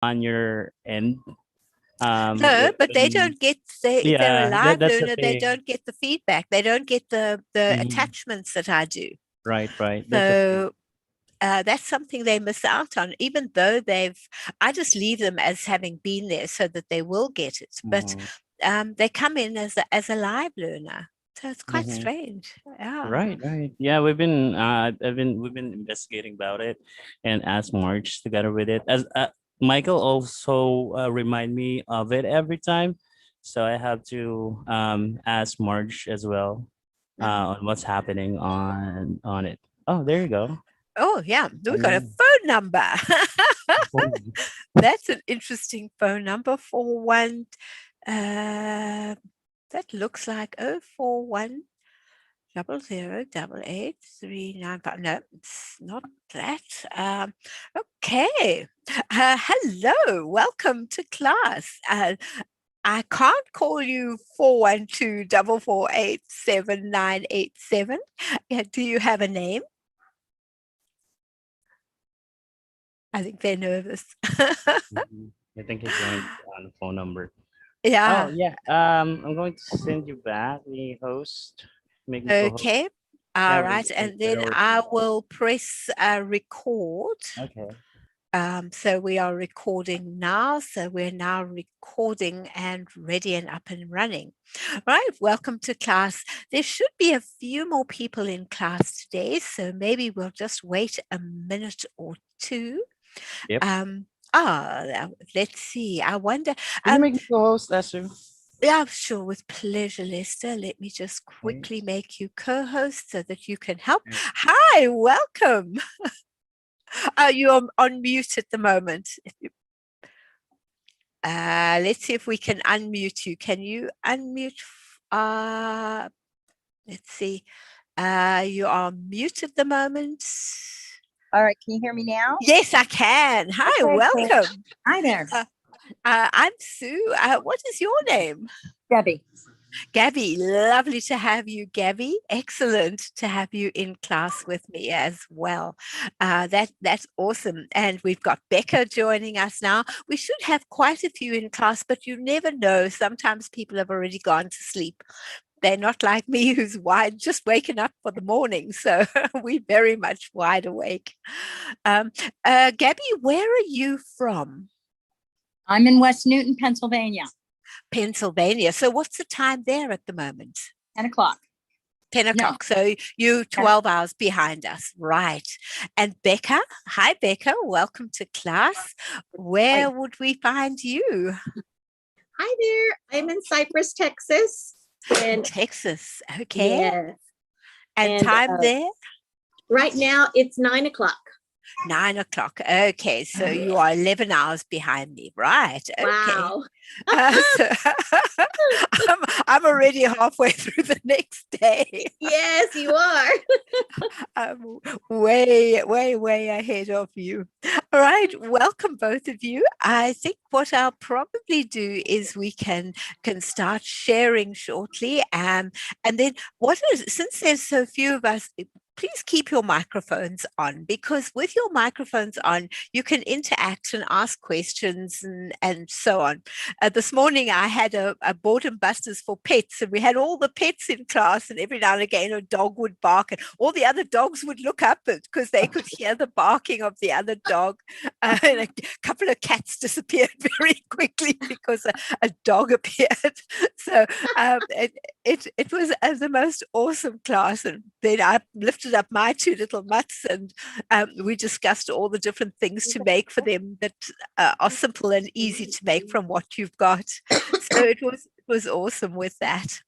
on your end. No, but they When, don't get, if they're a yeah, live that's the learner, they thing. don't get the feedback. They don't get the Mhm. attachments that I do. Right, right. That's the thing. So that's something they miss out on, even though I just leave them as having been there so that they will get it. But Mhm. they come in as a live learner. So it's quite Mhm. strange. Yeah. Right, right. Yeah, we've been investigating about it and asked March together with it. As Michael also remind me of it every time, so I have to ask Marge as well Mm. on what's happening on it. Oh, there you go. Oh, yeah. We got a Um, phone number. oh, That's an interesting phone number for one. Uh, that looks like 041 0088 395. No, it's not that. Okay. Hello. Welcome to class. I can't call you 412 448 7987. Yeah, do you have a name? I think they're nervous. mhm. I think he joined on the phone number. Oh Yeah. yeah. I'm going to send you back the host. Make me co-host. Okay. Yeah, All we're, right. we're And we're then already I live. will press record. Okay. So we are recording now. So we're now recording and ready and up and running. All right. Welcome to class. There should be a few more people in class today. So maybe we'll just wait a minute or two. Yep. Let's see. I wonder. Can you Um, make me co-host, Esther? yeah, sure, with pleasure, Lester. Let me just Okay. quickly make you co-host so that you can help. Hi, welcome. You're on mute at the moment. Let's see if we can unmute you. Can you unmute? Let's see. You are mute at the moment. All right, can you hear me now? Yes, I can. Hi, Okay, cool. welcome. Hi there, I'm Sue. What is your name? Debbie. Gabby, lovely to have you, Gabby. Excellent to have you in class with me as well. That's awesome. And we've got Becca joining us now. We should have quite a few in class, but you never know. Sometimes people have already gone to sleep. They're not like me, who's wide, just waking up for the morning. So we're very much wide awake. Gabby, where are you from? I'm in West Newton, Pennsylvania. Pennsylvania. So what's the time there at the moment? 10 o'clock. 10 No, o'clock. So you 12 hours behind us. Right. And Becca, hi, Becca. Welcome to class. Hi. Where would we find you? Hi there. I'm in Cypress, Texas. And Texas. Okay. yes. And time there? Right now it's 9 o'clock. 9 o'clock. Okay. So you are 11 hours behind me. Right. Okay. Wow. So I'm already halfway through the next day. Yes, you are. I'm way ahead of you. All right, welcome both of you. I think what I'll probably do is we can start sharing shortly, and then since there's so few of us. Please keep your microphones on, because with your microphones on, you can interact and ask questions and so on. This morning, I had a boredom busters for pets, and we had all the pets in class, and every now and again, a dog would bark, and all the other dogs would look up because they could hear the barking of the other dog. And a couple of cats disappeared very quickly because a dog appeared. So it was the most awesome class. And then I lifted up my two little mutts, and we discussed all the different things to make for them that are simple and easy to make from what you've got. So it was awesome with that.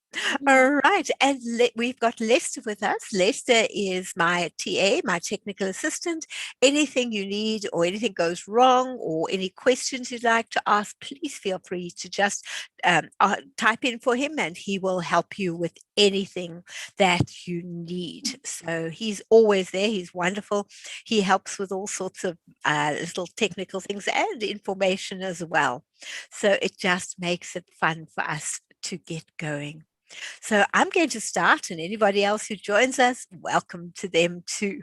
All right, and we've got Lester with us. Lester is my TA, my technical assistant. Anything you need or anything goes wrong or any questions you'd like to ask, please feel free to just type in for him, and he will help you with anything that you need. So he's always there. He's wonderful. He helps with all sorts of little technical things and information as well. So it just makes it fun for us to get going. So I'm going to start, and anybody else who joins us, welcome to them too.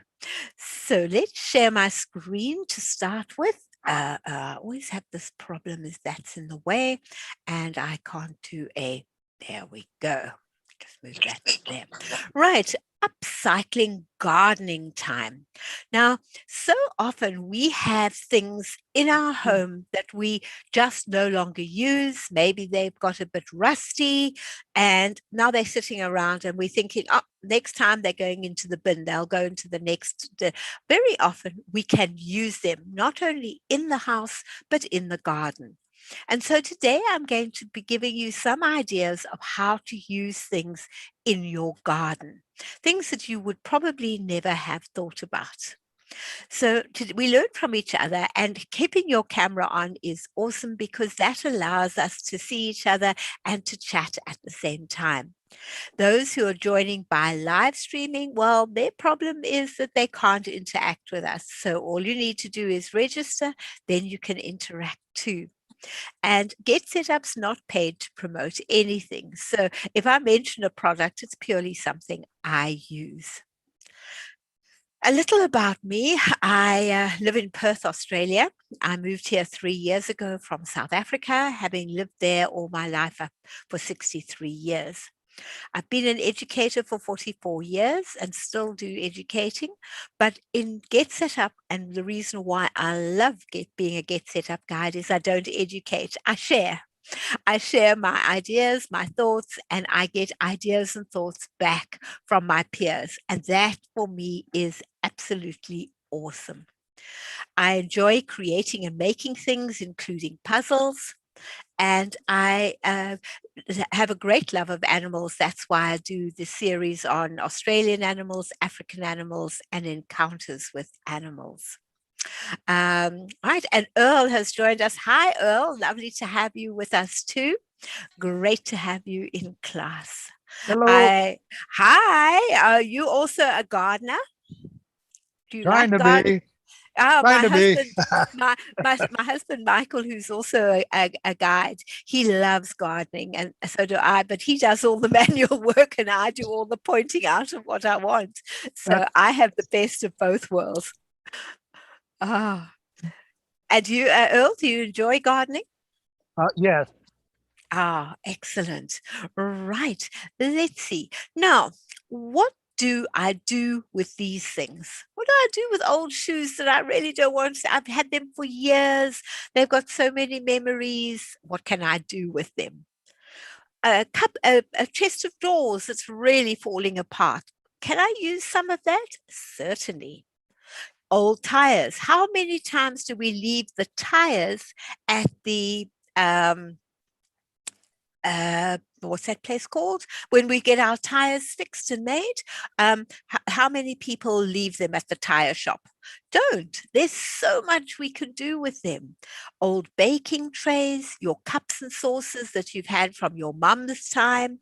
So let's share my screen to start with. always have this problem is that's in the way, and I can't do there we go. Just move that to there. Right, upcycling gardening time. Now, so often we have things in our home that we just no longer use. Maybe they've got a bit rusty and now they're sitting around and we're thinking, oh, next time they're going into the bin, they'll go into the next. Very often we can use them not only in the house, but in the garden. And so today I'm going to be giving you some ideas of how to use things in your garden, things that you would probably never have thought about. So we learn from each other, and keeping your camera on is awesome because that allows us to see each other and to chat at the same time. Those who are joining by live streaming, well, their problem is that they can't interact with us. So all you need to do is register, then you can interact too. And Get Setup's not paid to promote anything. So if I mention a product, it's purely something I use. A little about me. I live in Perth, Australia. I moved here 3 years ago from South Africa, having lived there all my life up for 63 years. I've been an educator for 44 years and still do educating, but in Get Set Up, and the reason why I love being a Get Set Up guide is I don't educate, I share. I share my ideas, my thoughts, and I get ideas and thoughts back from my peers. And that for me is absolutely awesome. I enjoy creating and making things, including puzzles. And I have a great love of animals. That's why I do the series on Australian animals, African animals, and encounters with animals. Right, and Earl has joined us. Hi, Earl. Lovely to have you with us too. Great to have you in class. Hello. Hi, are you also a gardener? Do you Trying like to gardening? be. Oh, Trying to be. my husband Michael, who's also a guide, he loves gardening, and so do I. But he does all the manual work, and I do all the pointing out of what I want. So I have the best of both worlds. Ah, and you, Earl, do you enjoy gardening? Yes. Ah, excellent. Right. Let's see. Now, what do I do with these things? What do I do with old shoes that I really don't want? I've had them for years. They've got so many memories. What can I do with them? A chest of drawers that's really falling apart. Can I use some of that? Certainly. Old tires. How many times do we leave the tires at the what's that place called? When we get our tires fixed and made, how many people leave them at the tire shop? Don't. There's so much we can do with them. Old baking trays, your cups and saucers that you've had from your mum's time,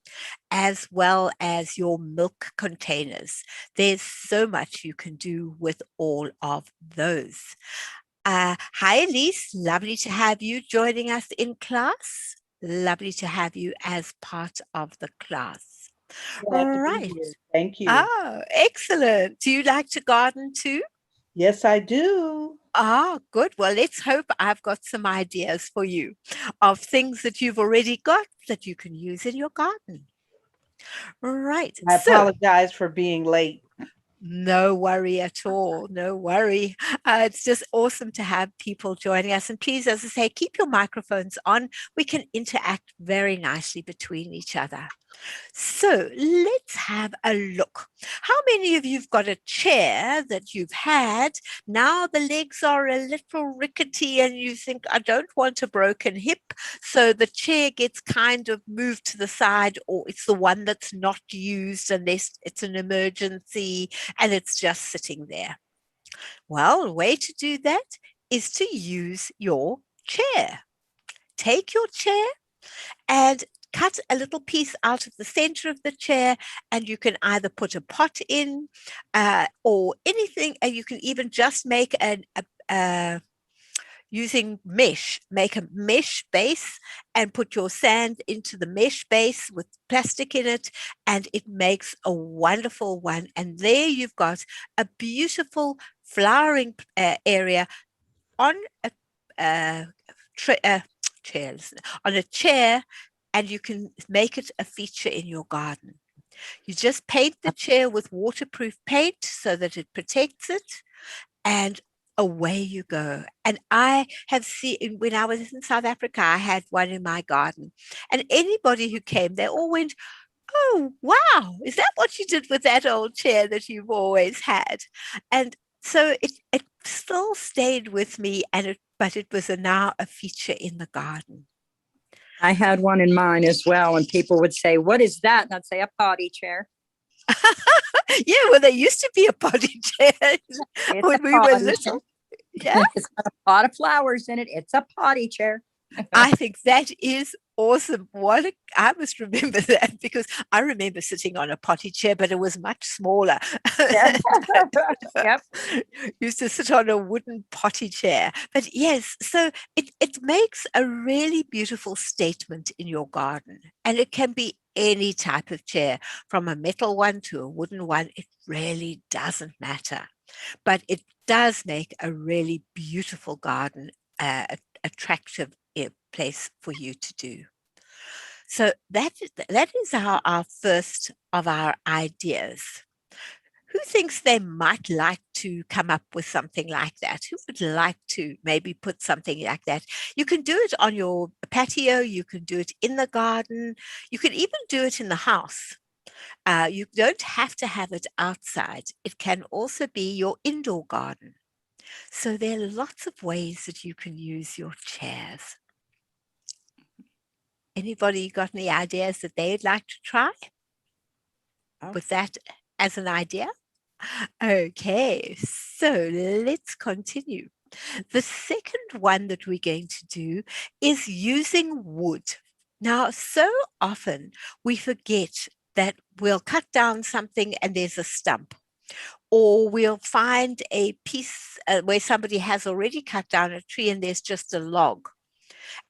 as well as your milk containers. There's so much you can do with all of those. Hi, Elise. Lovely to have you joining us in class. Lovely to have you as part of the class. Glad to be Right. here. Thank you. Oh, excellent. Do you like to garden too? Yes, I do. Ah, good. Well, let's hope I've got some ideas for you of things that you've already got that you can use in your garden. Right. I So, apologize for being late. no worry at all. No worry. It's just awesome to have people joining us. And please, as I say, keep your microphones on. We can interact very nicely between each other. So let's have a look. How many of you've got a chair that you've had? Now the legs are a little rickety and you think, I don't want a broken hip. So the chair gets kind of moved to the side, or it's the one that's not used unless it's an emergency and it's just sitting there. Well, the way to do that is to use your chair. Take your chair and cut a little piece out of the center of the chair, and you can either put a pot in or anything, and you can even just make using mesh, make a mesh base and put your sand into the mesh base with plastic in it, and it makes a wonderful one. And there you've got a beautiful flowering area on a chairs, on a chair, and you can make it a feature in your garden. You just paint the chair with waterproof paint so that it protects it, and away you go. And I have seen, when I was in South Africa, I had one in my garden, and anybody who came, they all went, "Oh, wow, is that what you did with that old chair that you've always had?" And so it still stayed with me, but it was now a feature in the garden. I had one in mine as well, and people would say, "What is that?" And I'd say, "A potty chair." Yeah, well, there used to be a potty chair It's when a we were potty little. chair. Yeah, It's got a pot of flowers in it. It's a potty chair. I think that is awesome. I must remember that, because I remember sitting on a potty chair, but it was much smaller. Yep. Used to sit on a wooden potty chair. But yes, so it makes a really beautiful statement in your garden. And it can be any type of chair, from a metal one to a wooden one. It really doesn't matter. But it does make a really beautiful garden attractive place for you to do. So that is our first of our ideas. Who thinks they might like to come up with something like that? Who would like to maybe put something like that? You can do it on your patio. You can do it in the garden. You can even do it in the house. You don't have to have it outside. It can also be your indoor garden. So there are lots of ways that you can use your chairs. Anybody got any ideas that they'd like to try with that as an idea? Okay, so let's continue. The second one that we're going to do is using wood. Now, so often we forget that we'll cut down something and there's a stump, or we'll find a piece where somebody has already cut down a tree and there's just a log.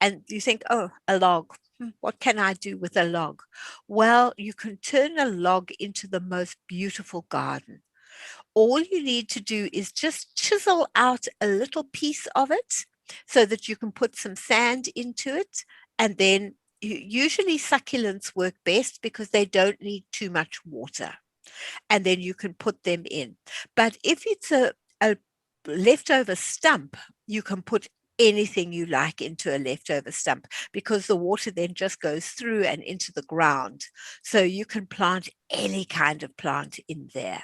And you think, oh, a log. What can I do with a log? Well, you can turn a log into the most beautiful garden. All you need to do is just chisel out a little piece of it so that you can put some sand into it. And then usually succulents work best because they don't need too much water. And then you can put them in. But if it's a leftover stump, you can put anything you like into a leftover stump, because the water then just goes through and into the ground. So you can plant any kind of plant in there.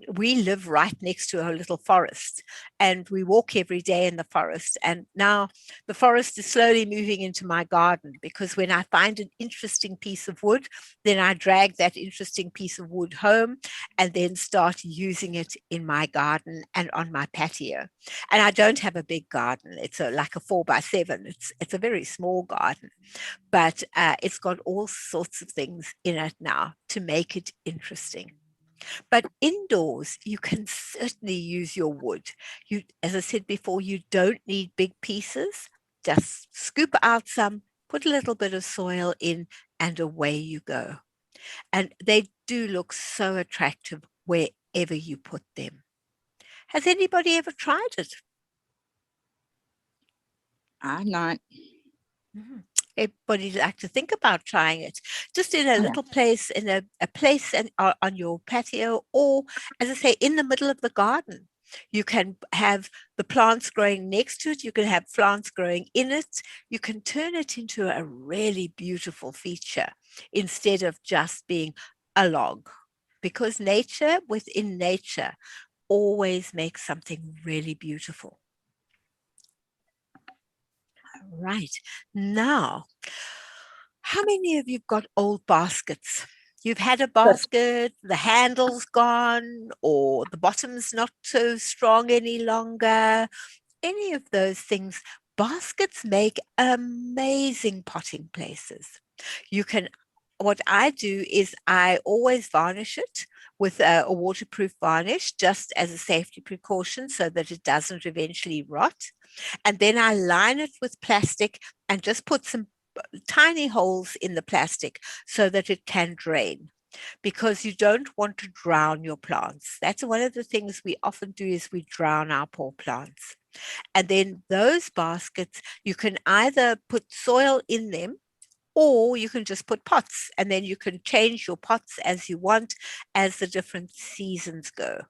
We live right next to a little forest, and we walk every day in the forest. And now the forest is slowly moving into my garden, because when I find an interesting piece of wood, then I drag that interesting piece of wood home and then start using it in my garden and on my patio. And I don't have a big garden. It's like a 4x7. It's a very small garden, but it's got all sorts of things in it now to make it interesting. But indoors, you can certainly use your wood. As I said before, you don't need big pieces. Just scoop out some, put a little bit of soil in, and away you go. And they do look so attractive wherever you put them. Has anybody ever tried it? I'm not. Everybody like to think about trying it, just in a little place, in a place on your patio, or, as I say, in the middle of the garden. You can have the plants growing next to it. You can have plants growing in it. You can turn it into a really beautiful feature instead of just being a log, because within nature always makes something really beautiful. Right. Now, how many of you've got old baskets? You've had a basket, the handle's gone, or the bottom's not so strong any longer. Any of those things. Baskets make amazing potting places. What I do is I always varnish it with a waterproof varnish, just as a safety precaution, so that it doesn't eventually rot. And then I line it with plastic and just put some tiny holes in the plastic so that it can drain. because you don't want to drown your plants. That's one of the things we often do, is we drown our poor plants. And then those baskets, you can either put soil in them, or you can just put pots, and then you can change your pots as you want as the different seasons go.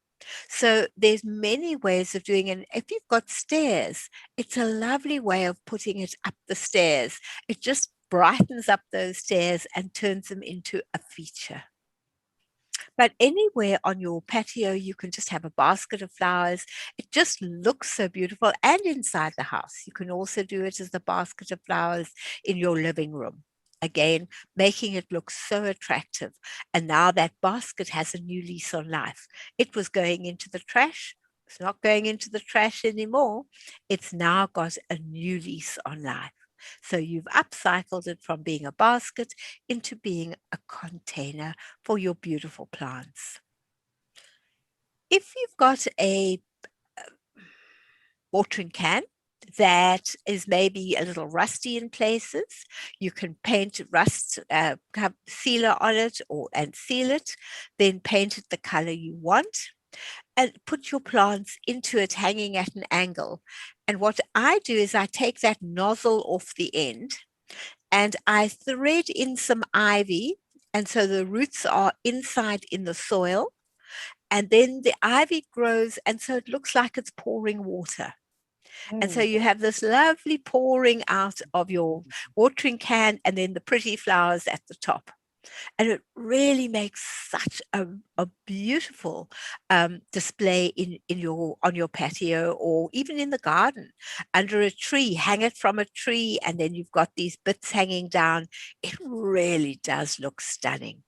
So there's many ways of doing it. And if you've got stairs, it's a lovely way of putting it up the stairs. It just brightens up those stairs and turns them into a feature. But anywhere on your patio, you can just have a basket of flowers. It just looks so beautiful. And inside the house, you can also do it as a basket of flowers in your living room. Again, making it look so attractive. And now that basket has a new lease on life. It was going into the trash. It's not going into the trash anymore. It's now got a new lease on life. So you've upcycled it from being a basket into being a container for your beautiful plants. If you've got a watering can that is maybe a little rusty in places, you can paint rust, have sealer on it and seal it, then paint it the color you want, and put your plants into it hanging at an angle. And what I do is I take that nozzle off the end and I thread in some ivy. And so the roots are inside in the soil. And then the ivy grows. And so it looks like it's pouring water. And so you have this lovely pouring out of your watering can, and then the pretty flowers at the top. And it really makes such a beautiful display on your patio, or even in the garden under a tree. Hang it from a tree, and then you've got these bits hanging down. It really does look stunning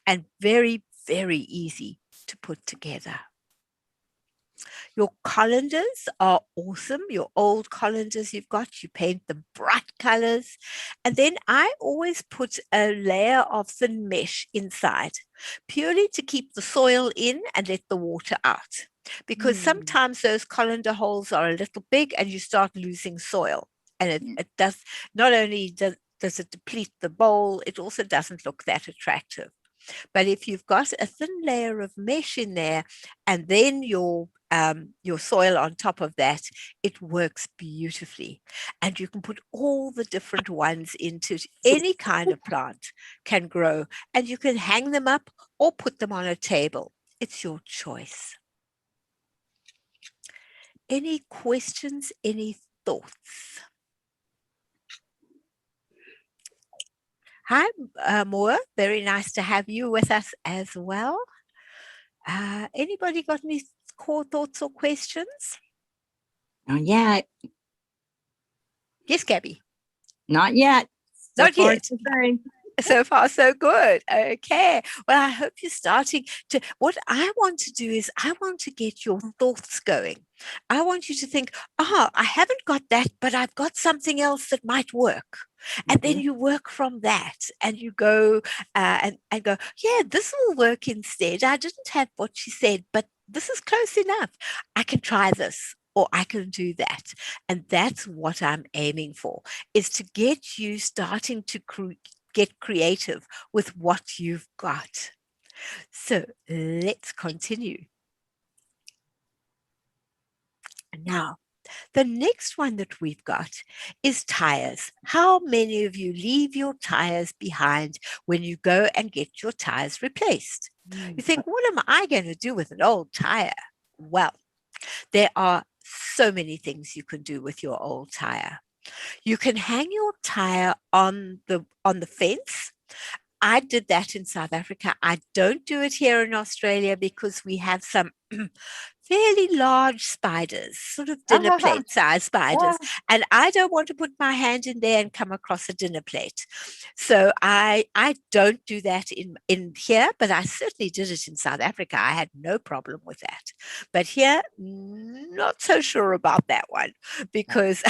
and very, very easy to put together. Your colanders are awesome. Your old colanders you've got, you paint them bright colors. And then I always put a layer of thin mesh inside, purely to keep the soil in and let the water out. Because sometimes those colander holes are a little big and you start losing soil. And it does, not only does it deplete the bowl, it also doesn't look that attractive. But if you've got a thin layer of mesh in there, and then your soil on top of that, it works beautifully. And you can put all the different ones into any kind of plant can grow, and you can hang them up or put them on a table. It's your choice. Any questions, any thoughts? Hi, Moa. Very nice to have you with us as well. Anybody got any core thoughts or questions? Not yet. Yes, Gabby. Not yet. Not far, yet. so good. So far, so good. Okay. Well, I hope you're starting to. What I want to do is I want to get your thoughts going. I want you to think, I haven't got that, but I've got something else that might work. And then you work from that, and you go and go, yeah, this will work instead. I didn't have what she said, but this is close enough. I can try this, or I can do that. And that's what I'm aiming for, is to get you starting to get creative with what you've got. So let's continue. Now, the next one that we've got is tires. How many of you leave your tires behind when you go and get your tires replaced? You think, what am I going to do with an old tire? Well, there are so many things you can do with your old tire. You can hang your tire on the fence. I did that in South Africa. I don't do it here in Australia because we have some fairly large spiders, sort of dinner plate size spiders. And I don't want to put my hand in there and come across a dinner plate. So I don't do that in here, but I certainly did it in South Africa. I had no problem with that. But here, not so sure about that one, because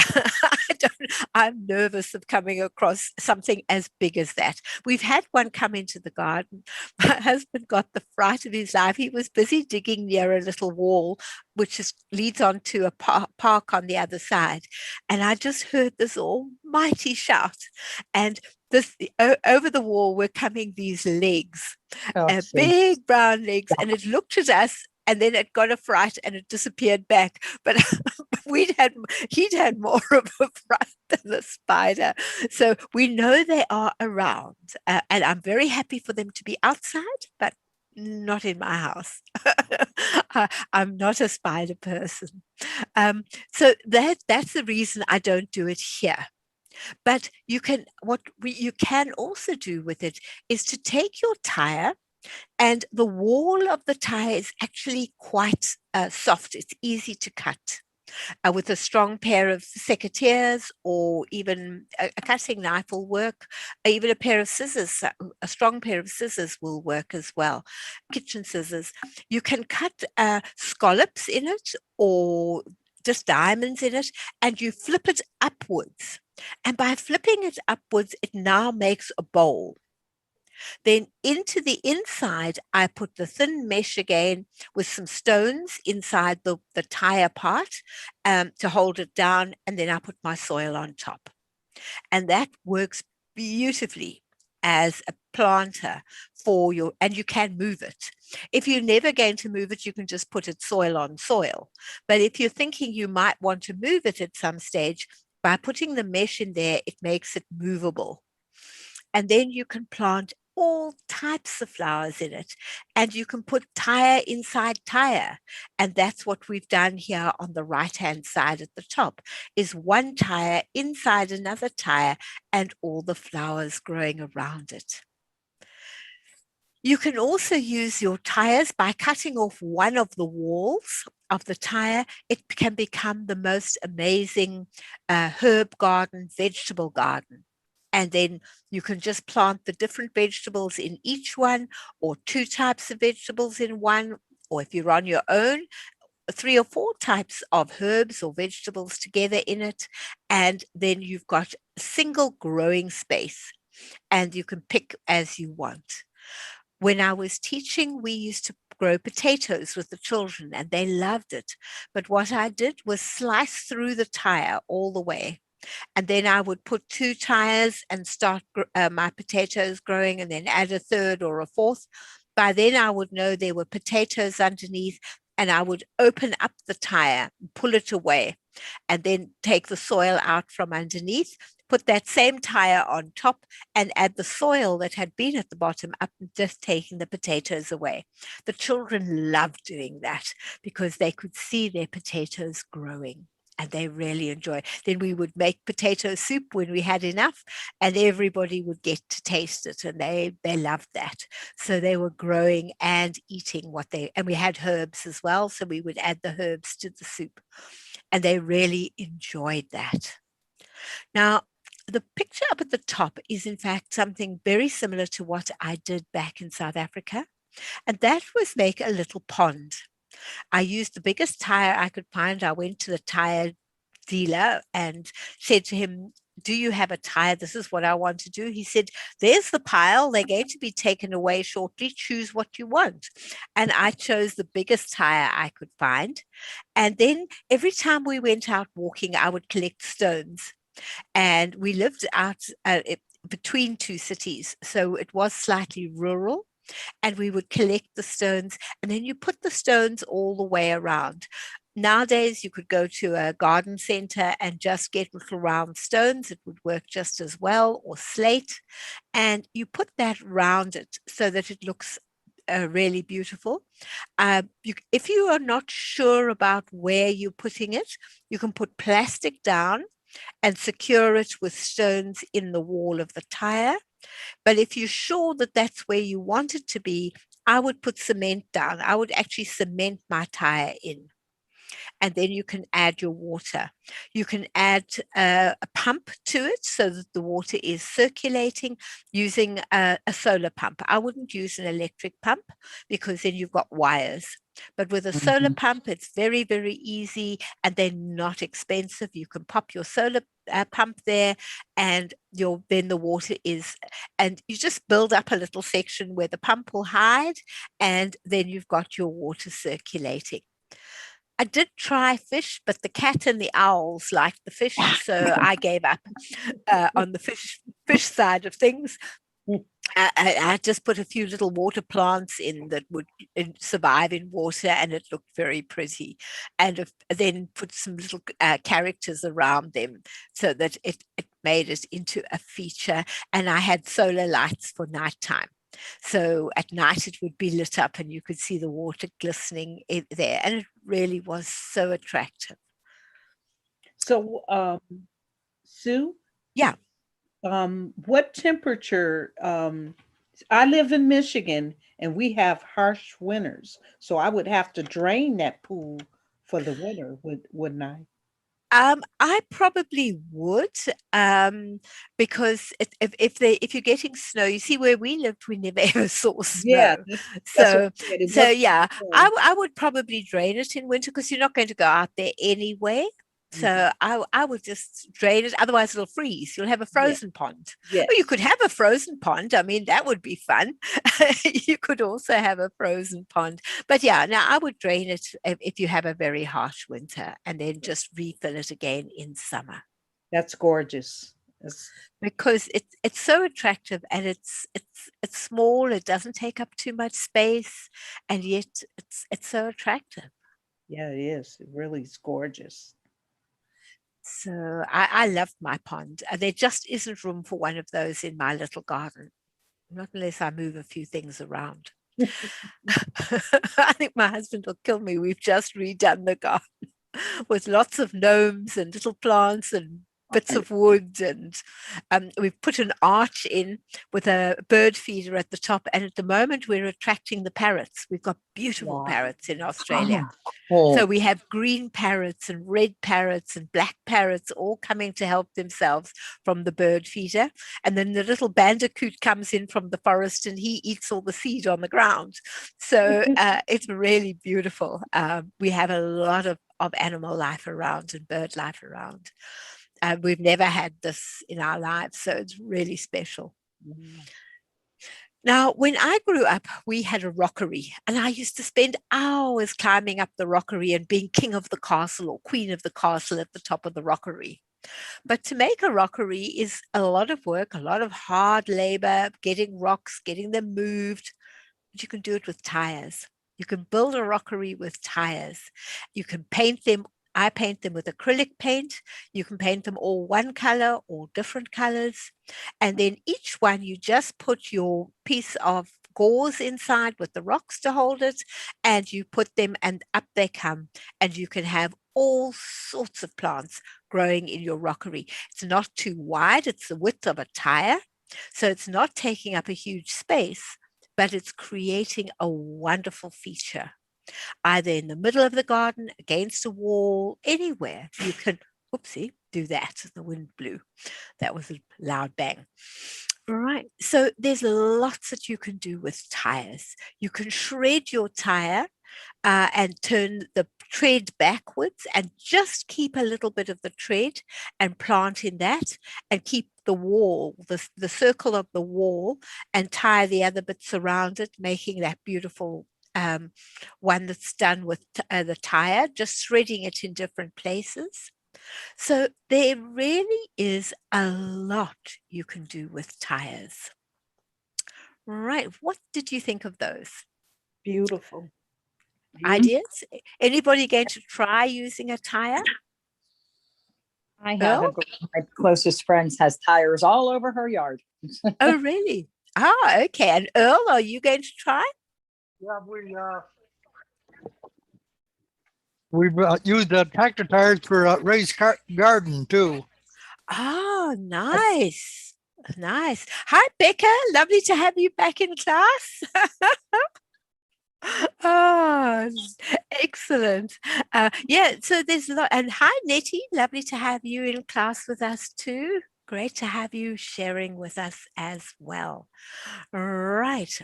I'm nervous of coming across something as big as that. We've had one come into the garden. My husband got the fright of his life. He was busy digging near a little wall, which leads onto a park on the other side. And I just heard this almighty shout. And over the wall were coming these legs, Oh, gee. big brown legs, and it looked at us, and then it got a fright and it disappeared back. But he'd had more of a fright than the spider. So we know they are around, and I'm very happy for them to be outside, but not in my house. I'm not a spider person. So that's the reason I don't do it here. But you can also do with it is to take your tire, and the wall of the tire is actually quite soft. It's easy to cut. With a strong pair of secateurs, or even a cutting knife will work, even a pair of scissors, a strong pair of scissors will work as well, kitchen scissors. You can cut scallops in it or just diamonds in it, and you flip it upwards. And by flipping it upwards, it now makes a bowl. Then into the inside, I put the thin mesh again with some stones inside the tire part to hold it down. And then I put my soil on top. And that works beautifully as a planter and you can move it. If you're never going to move it, you can just put it soil on soil. But if you're thinking you might want to move it at some stage, by putting the mesh in there, it makes it movable. And then you can plant all types of flowers in it, and you can put tire inside tire. And that's what we've done here on the right hand side at the top, is one tire inside another tire and all the flowers growing around it. You can also use your tires by cutting off one of the walls of the tire. It can become the most amazing herb garden, vegetable garden. And then you can just plant the different vegetables in each one, or 2 types of vegetables in one, or if you're on your own, 3 or 4 types of herbs or vegetables together in it. And then you've got a single growing space, and you can pick as you want. When I was teaching, we used to grow potatoes with the children, and they loved it. But what I did was slice through the tire all the way. And then I would put 2 tires and start my potatoes growing, and then add a 3rd or a 4th. By then I would know there were potatoes underneath, and I would open up the tire, pull it away, and then take the soil out from underneath, put that same tire on top, and add the soil that had been at the bottom up, and just taking the potatoes away. The children loved doing that because they could see their potatoes growing, and they really enjoy. Then we would make potato soup when we had enough, and everybody would get to taste it, and they loved that. So they were growing and eating and we had herbs as well, so we would add the herbs to the soup, and they really enjoyed that. Now, the picture up at the top is in fact something very similar to what I did back in South Africa, and that was make a little pond. I used the biggest tire I could find. I went to the tire dealer and said to him, "Do you have a tire? This is what I want to do." He said, "There's the pile. They're going to be taken away shortly. Choose what you want." And I chose the biggest tire I could find. And then every time we went out walking, I would collect stones. And we lived out between 2 cities, so it was slightly rural. And we would collect the stones, and then you put the stones all the way around. Nowadays, you could go to a garden center and just get little round stones. It would work just as well, or slate. And you put that round it so that it looks really beautiful. If you are not sure about where you're putting it, you can put plastic down and secure it with stones in the wall of the tire. But if you're sure that that's where you want it to be, I would put cement down. I would actually cement my tire in. And then you can add your water. You can add a pump to it so that the water is circulating using a solar pump. I wouldn't use an electric pump because then you've got wires. But with a solar Mhm. pump, it's very, very easy, and they're not expensive. You can pop your solar pump there, and then the water is, and you just build up a little section where the pump will hide, and then you've got your water circulating. I did try fish, but the cat and the owls liked the fish, so I gave up on the fish side of things. I just put a few little water plants in that would survive in water, and it looked very pretty. And then put some little characters around them so that it made it into a feature. And I had solar lights for nighttime. So at night it would be lit up and you could see the water glistening there. And it really was so attractive. So, Sue, Yeah. what temperature? I live in Michigan and we have harsh winters, so I would have to drain that pool for the winter, wouldn't I? I probably would, because if you're getting snow, you see where we lived, we never ever saw Yeah, snow. that's what So I said. It so wasn't yeah, warm. I would probably drain it in winter because you're not going to go out there anyway. Mhm. So I would just drain it. Otherwise, it'll freeze. You'll have a Yeah. frozen pond. Or you Yes. could have a frozen pond. I mean, that would be fun. You could also have a frozen pond. But yeah, now I would drain it if you have a very harsh winter and then just refill it again in summer That's gorgeous. That's, because it's so attractive and it's small. It doesn't take up too much space, and yet it's so attractive. yeah, it is. It really is gorgeous. So I love my pond. There just isn't room for one of those in my little garden, not unless I move a few things around. I think my husband will kill me. We've just redone the garden with lots of gnomes and little plants and bits of wood, and we've put an arch in with a bird feeder at the top, and at the moment we're attracting the parrots. We've got beautiful Wow. parrots in Australia. Oh, So cool. we have green parrots and red parrots and black parrots all coming to help themselves from the bird feeder. And then the little bandicoot comes in from the forest and he eats all the seed on the ground. So it's really beautiful. We have a lot of animal life around and bird life around. We've never had this in our lives, so it's really special. Now, when I grew up, we had a rockery, and I used to spend hours climbing up the rockery and being king of the castle or queen of the castle at the top of the rockery. But to make a rockery is a lot of work, a lot of hard labor, getting rocks, getting them moved. But you can do it with tires. You can build a rockery with tires. You can paint them. I paint them with acrylic paint. You can paint them all one color or different colors. And then each one, you just put your piece of gauze inside with the rocks to hold it, and you put them, and up they come. And you can have all sorts of plants growing in your rockery. It's not too wide, it's the width of a tire. So it's not taking up a huge space, but it's creating a wonderful feature, either in the middle of the garden, against a wall, anywhere. You can, whoopsie, do that. The wind blew. That was a loud bang. All right. So there's lots that you can do with tires. You can shred your tire and turn the tread backwards and just keep a little bit of the tread and plant in that, and keep the wall, the circle of the wall, and tie the other bits around it, making that beautiful one that's done with the tire, just threading it in different places. So there really is a lot you can do with tires. Right. What did you think of those Beautiful. ideas? Anybody going to try using a tire? I have Earl? a my closest friends has tires all over her yard. Oh, really? Ah, okay. And Earl, are you going to try? Yeah, we've used tractor tires for raised garden too. Oh, nice. Nice. Hi, Becca. Lovely to have you back in class. Oh, excellent. Yeah, so there's a lot. And hi, Nettie. Lovely to have you in class with us too. Great to have you sharing with us as well. Right.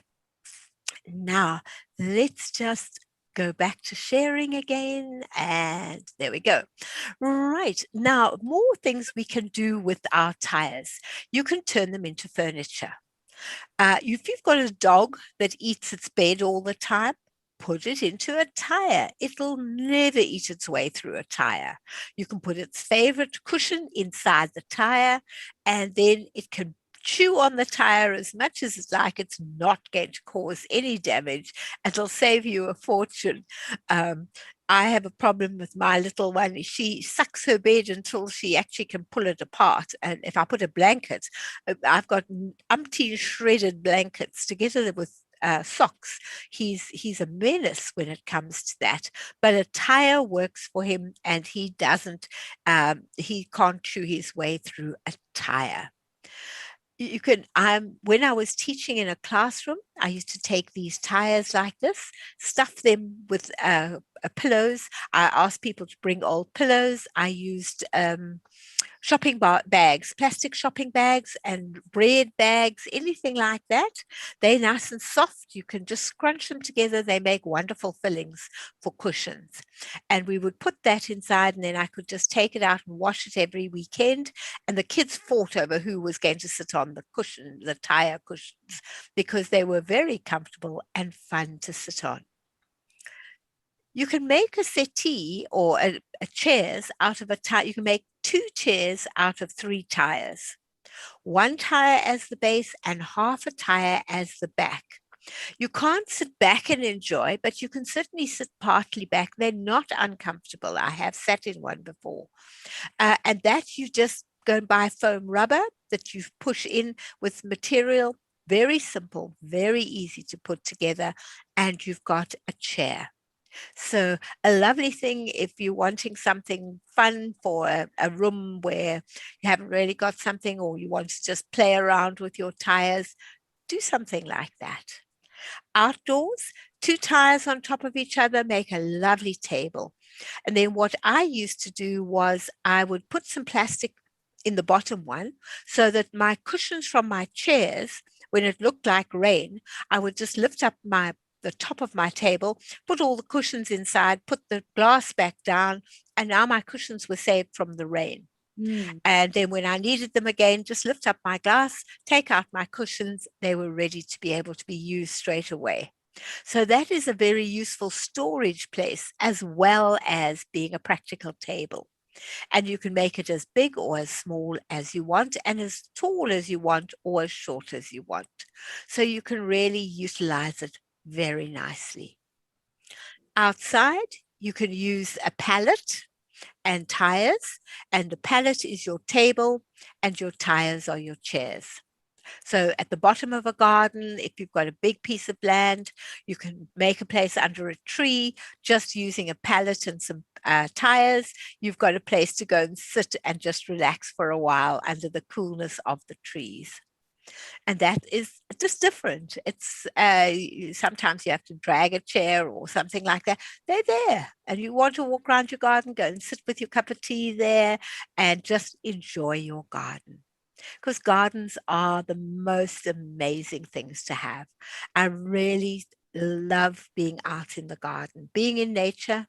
Now, let's just go back to sharing again, and there we go. Right, now more things we can do with our tires. You can turn them into furniture. If you've got a dog that eats its bed all the time, put it into a tire. It'll never eat its way through a tire. You can put its favorite cushion inside the tire, and then it can chew on the tire as much as it's like. It's not going to cause any damage. It'll save you a fortune. I have a problem with my little one. She sucks her bed until she actually can pull it apart. And if I put a blanket, I've got umpteen shredded blankets together with socks. He's a menace when it comes to that. But a tire works for him, and he can't chew his way through a tire. You can when I was teaching in a classroom, I used to take these tires like this, stuff them with pillows. I asked people to bring old pillows. I used shopping bags, plastic shopping bags and bread bags, anything like that. They're nice and soft. You can just scrunch them together. They make wonderful fillings for cushions. And we would put that inside, and then I could just take it out and wash it every weekend. And the kids fought over who was going to sit on the cushion, the tire cushions, because they were very comfortable and fun to sit on. You can make a settee or a chairs out of a tire. You can make 2 chairs out of 3 tires. 1 tire as the base and half a tire as the back. You can't sit back and enjoy, but you can certainly sit partly back. They're not uncomfortable. I have sat in one before. And that you just go and buy foam rubber that you push in with material. Very simple, very easy to put together, and you've got a chair. So a lovely thing if you're wanting something fun for a room where you haven't really got something, or you want to just play around with your tires, do something like that. Outdoors, 2 tires on top of each other make a lovely table. And then what I used to do was I would put some plastic in the bottom one so that my cushions from my chairs, when it looked like rain, I would just lift up the top of my table, put all the cushions inside, put the glass back down, and now my cushions were saved from the rain. And then when I needed them again, just lift up my glass, take out my cushions, they were ready to be able to be used straight away. So that is a very useful storage place as well as being a practical table. And you can make it as big or as small as you want, and as tall as you want or as short as you want. So you can really utilize it very nicely. Outside, you can use a pallet and tires, and the pallet is your table and your tires are your chairs. So at the bottom of a garden, if you've got a big piece of land, you can make a place under a tree just using a pallet and some tires. You've got a place to go and sit and just relax for a while under the coolness of the trees. And that is just different. It's sometimes you have to drag a chair or something like that. They're there, and you want to walk around your garden, go and sit with your cup of tea there and just enjoy your garden. Because gardens are the most amazing things to have. I really love being out in the garden, being in nature,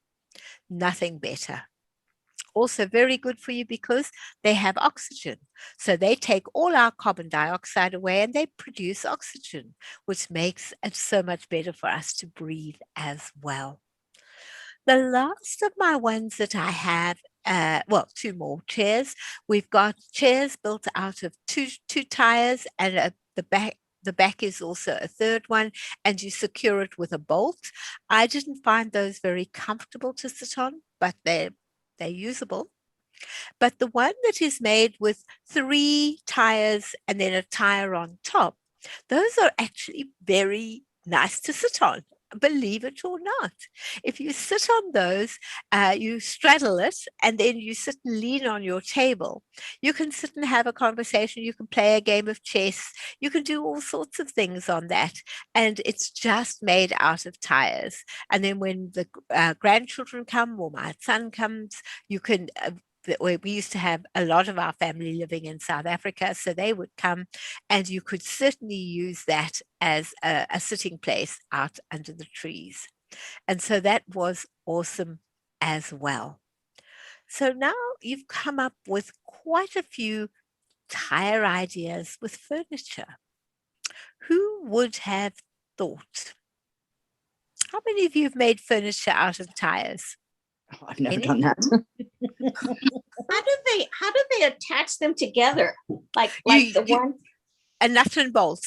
nothing better. Also very good for you because they have oxygen. So they take all our carbon dioxide away and they produce oxygen, which makes it so much better for us to breathe as well. The last of my ones that I have, 2 more chairs. We've got chairs built out of two tires, and the back is also a third one, and you secure it with a bolt. I didn't find those very comfortable to sit on, but they're usable. But the one that is made with 3 tires and then a tire on top, those are actually very nice to sit on, believe it or not. If you sit on those, you straddle it, and then you sit and lean on your table. You can sit and have a conversation. You can play a game of chess. You can do all sorts of things on that. And it's just made out of tires. And then when the grandchildren come or my son comes, you can we used to have a lot of our family living in South Africa, so they would come, and you could certainly use that as a sitting place out under the trees. And so that was awesome as well. So now you've come up with quite a few tire ideas with furniture. Who would have thought? How many of you have made furniture out of tires? Oh, I've never Any? done that. How do they attach them together? Like You- the you- one. A nut and bolt.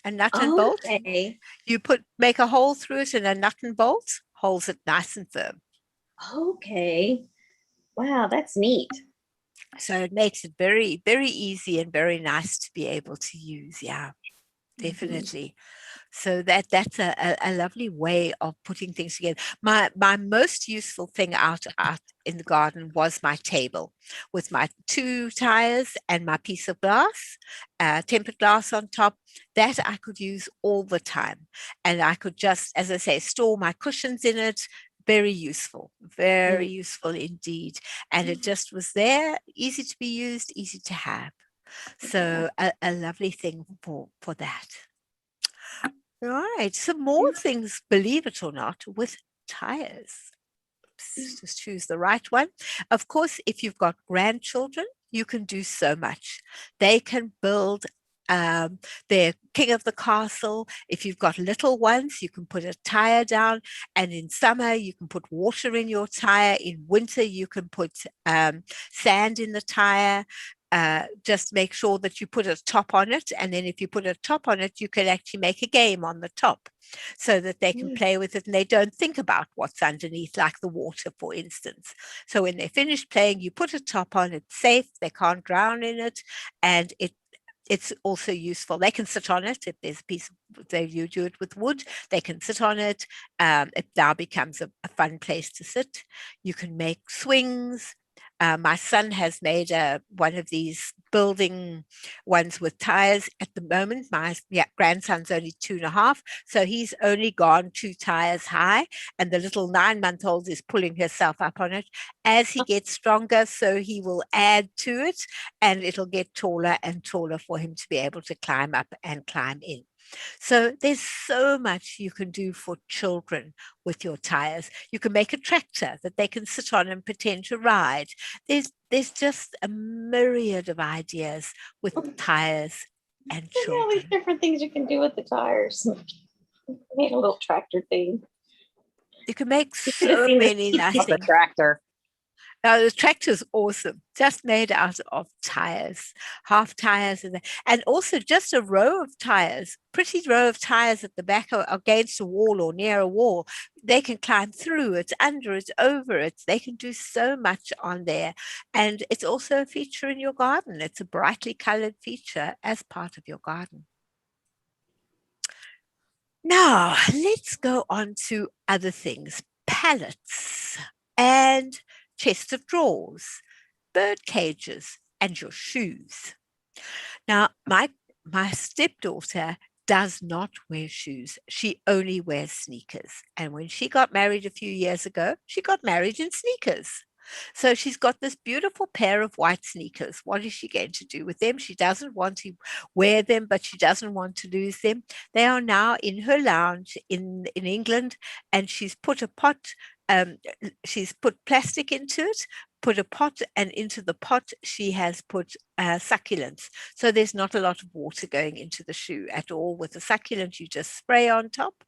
A nut and bolt. Okay. You make a hole through it and a nut and bolt holds it nice and firm. Okay. Wow, that's neat. So it makes it very, very easy and very nice to be able to use. Yeah, definitely. So that's a lovely way of putting things together. My most useful thing out in the garden was my table with my 2 tires and my piece of glass, tempered glass on top. That I could use all the time. And I could just, as I say, store my cushions in it. Very useful indeed. And it just was there, easy to be used, easy to have. So a lovely thing for that. Right. Some more things, believe it or not, with tires. Just choose the right one. Of course, if you've got grandchildren, you can do so much. They can build their king of the castle. If you've got little ones, you can put a tire down. And in summer, you can put water in your tire. In winter, you can put sand in the tire. Just make sure that you put a top on it. And then if you put a top on it, you can actually make a game on the top so that they can play with it and they don't think about what's underneath, like the water, for instance. So when they're finished playing, you put a top on, it's safe, they can't drown in it, and it's also useful. They can sit on it if there's a piece of, you do it with wood, they can sit on it. It now becomes a fun place to sit. You can make swings. My son has made one of these building ones with tires at the moment. My grandson's only 2.5, so he's only gone 2 tires high, and the little 9-month-old is pulling herself up on it. As he gets stronger, so he will add to it, and it'll get taller and taller for him to be able to climb up and climb in. So there's so much you can do for children with your tires. You can make a tractor that they can sit on and pretend to ride. There's just a myriad of ideas with tires and There's all these children. different things you can do with the tires. Made a little tractor thing. You can make You should have so seen this many picture nice Of the things. tractor. Now the tractor's awesome, just made out of tires, half tires, and also just a row of tires, pretty row of tires at the back against a wall or near a wall. They can climb through it, under it, over it. They can do so much on there. And it's also a feature in your garden. It's a brightly colored feature as part of your garden. Now, let's go on to other things. Pallets and chest of drawers, bird cages, and your shoes. Now, my stepdaughter does not wear shoes. She only wears sneakers. And when she got married a few years ago, she got married in sneakers. So she's got this beautiful pair of white sneakers. What is she going to do with them? She doesn't want to wear them, but she doesn't want to lose them. They are now in her lounge in England, and she's put a pot, she's put plastic into it, put a pot, and into the pot she has put succulents. So there's not a lot of water going into the shoe at all. With the succulent, you just spray on top.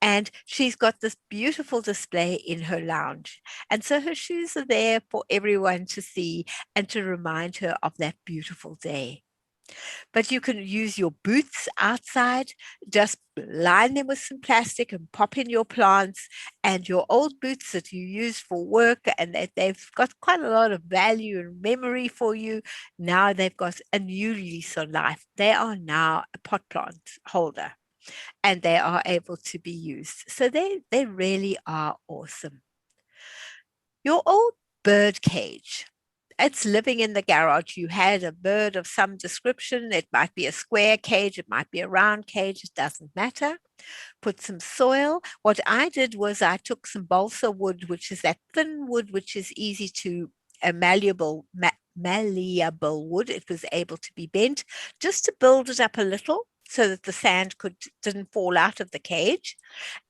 And she's got this beautiful display in her lounge. And so her shoes are there for everyone to see and to remind her of that beautiful day. But you can use your boots outside, just line them with some plastic and pop in your plants, and your old boots that you use for work and that they've got quite a lot of value and memory for you. Now they've got a new lease on life. They are now a pot plant holder and they are able to be used. So they really are awesome. Your old bird cage. It's living in the garage. You had a bird of some description. It might be a square cage, it might be a round cage, it doesn't matter. Put some soil. What I did was I took some balsa wood, which is that thin wood which is easy to malleable wood. It was able to be bent just to build it up a little. so that the sand didn't fall out of the cage.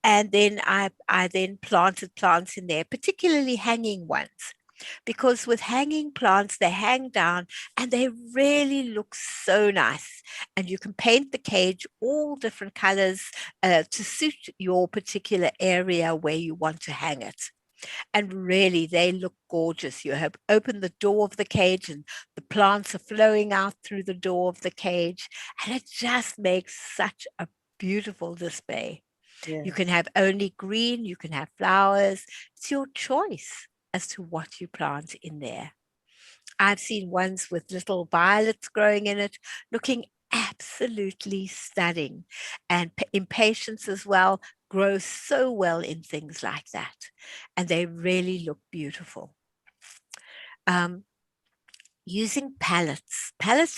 And then I then planted plants in there, particularly hanging ones, because with hanging plants, they hang down and they really look so nice. And you can paint the cage all different colors to suit your particular area where you want to hang it. And really, they look gorgeous. You have opened the door of the cage and the plants are flowing out through the door of the cage. And it just makes such a beautiful display. You can Yes. have only green, you can have flowers. It's your choice as to what you plant in there. I've seen ones with little violets growing in it, looking absolutely stunning. And impatiens as well grow so well in things like that. And they really look beautiful. Um, Using pallets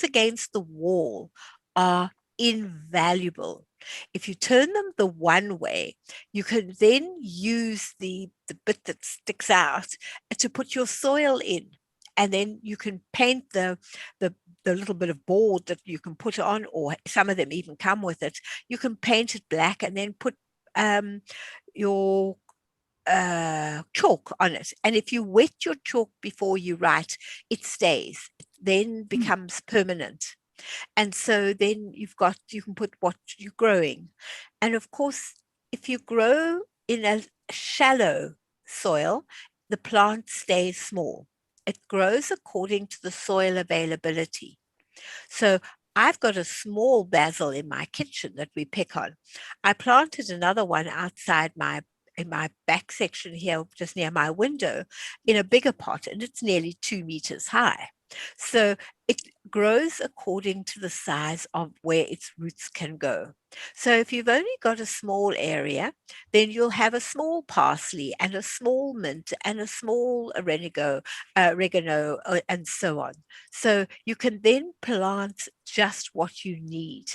against the wall are invaluable. If you turn them the one way, you can then use the bit that sticks out to put your soil in. And then you can paint the the little bit of board that you can put on, or some of them even come with it. You can paint it black and then put your chalk on it. And if you wet your chalk before you write, it stays. It then becomes permanent. And so then you can put what you're growing. And of course, if you grow in a shallow soil, the plant stays small. It grows according to the soil availability. So I've got a small basil in my kitchen that we pick on. I planted another one outside in my back section here, just near my window, in a bigger pot, and it's nearly 2 meters high. So it grows according to the size of where its roots can go. So if you've only got a small area, then you'll have a small parsley and a small mint and a small oregano, and so on. So you can then plant just what you need.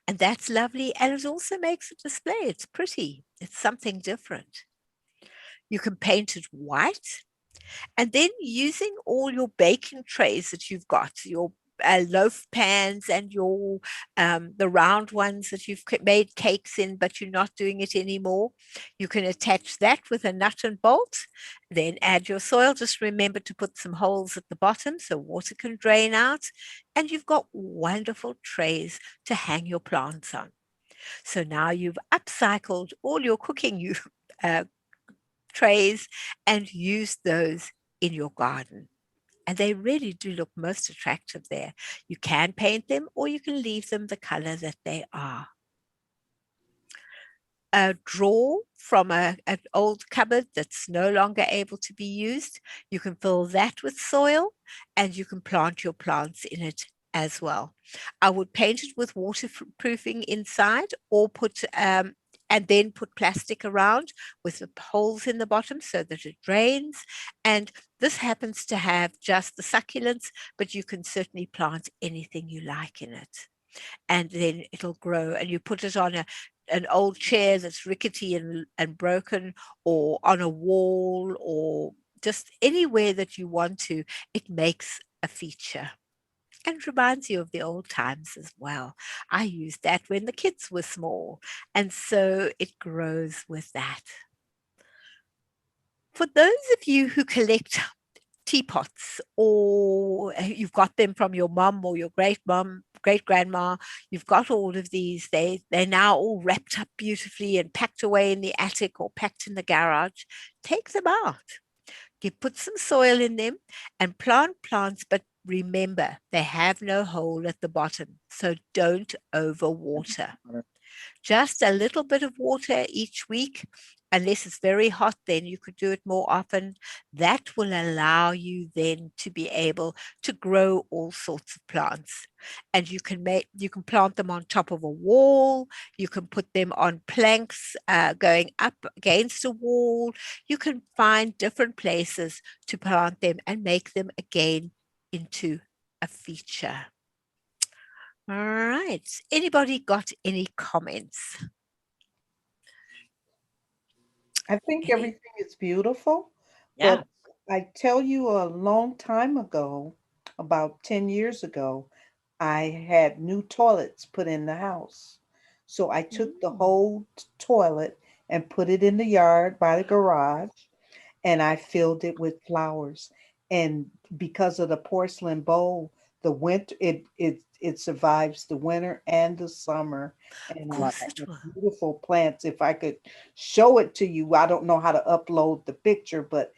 And that's lovely. And it also makes a display. It's pretty. It's something different. You can paint it white. And then using all your baking trays that you've got, your loaf pans and your the round ones that you've made cakes in, but you're not doing it anymore. You can attach that with a nut and bolt, then add your soil. Just remember to put some holes at the bottom so water can drain out, and you've got wonderful trays to hang your plants on. So now you've upcycled all your cooking uh, trays and used those in your garden. And they really do look most attractive there. You can paint them or you can leave them the color that they are. A drawer from an old cupboard that's no longer able to be used, you can fill that with soil and you can plant your plants in it as well. I would paint it with waterproofing inside or and then put plastic around with the holes in the bottom so that it drains. And this happens to have just the succulents, but you can certainly plant anything you like in it. And then it'll grow. And you put it on an old chair that's rickety and broken, or on a wall, or just anywhere that you want to. It makes a feature and reminds you of the old times as well. I used that when the kids were small, and so it grows with that. For those of you who collect teapots, or you've got them from your mum or your great grandma, you've got all of these. They're now all wrapped up beautifully and packed away in the attic or packed in the garage. Take them out. You put some soil in them and plant plants, but remember, they have no hole at the bottom, so don't overwater. Just a little bit of water each week, unless it's very hot, then you could do it more often. That will allow you then to be able to grow all sorts of plants. And you can plant them on top of a wall, you can put them on planks going up against a wall. You can find different places to plant them and make them again into a feature. All right. Anybody got any comments? I think Any? everything is beautiful, Yeah. but I tell you a long time ago, about 10 years ago, I had new toilets put in the house. So I took the whole toilet and put it in the yard by the garage, and I filled it with flowers. And because of the porcelain bowl, the winter it survives the winter and the summer. Of And I course have it the will. beautiful plants. If I could show it to you, I don't know how to upload the picture, but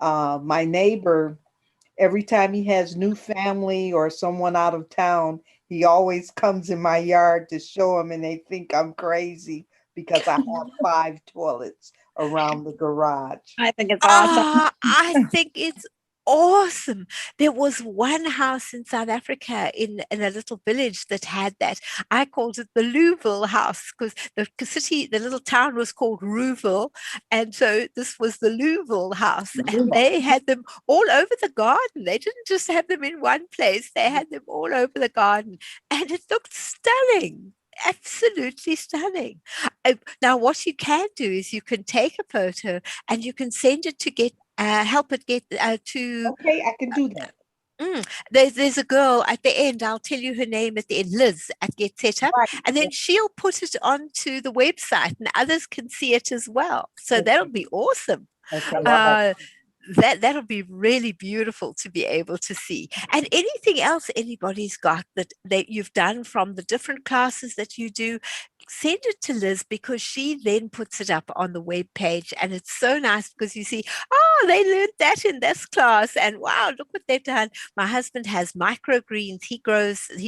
my neighbor, every time he has new family or someone out of town, he always comes in my yard to show them, and they think I'm crazy because I have 5 toilets around the garage. I think it's awesome. Ah, I think it's awesome. There was one house in South Africa in a little village that had that. I called it the Louville house because the city, the little town was called Rouville. And so this was the Louville house. And they had them all over the garden. They didn't just have them in one place, they had them all over the garden. And it looked stunning. Absolutely stunning. Now, what you can do is you can take a photo and you can send it to get help it get to Okay, I can do that. there's a girl at the end. I'll tell you her name at the end, Liz at Get Set Up, Right. and then she'll put it onto the website and others can see it as well. So that'll Okay. be awesome. Okay. Uh, that'll be really beautiful to be able to see. And anything else anybody's got that you've done from the different classes that you do, send it to Liz because she then puts it up on the web page, and it's so nice because you see, oh, they learned that in this class, and wow, look what they've done. My husband has microgreens. He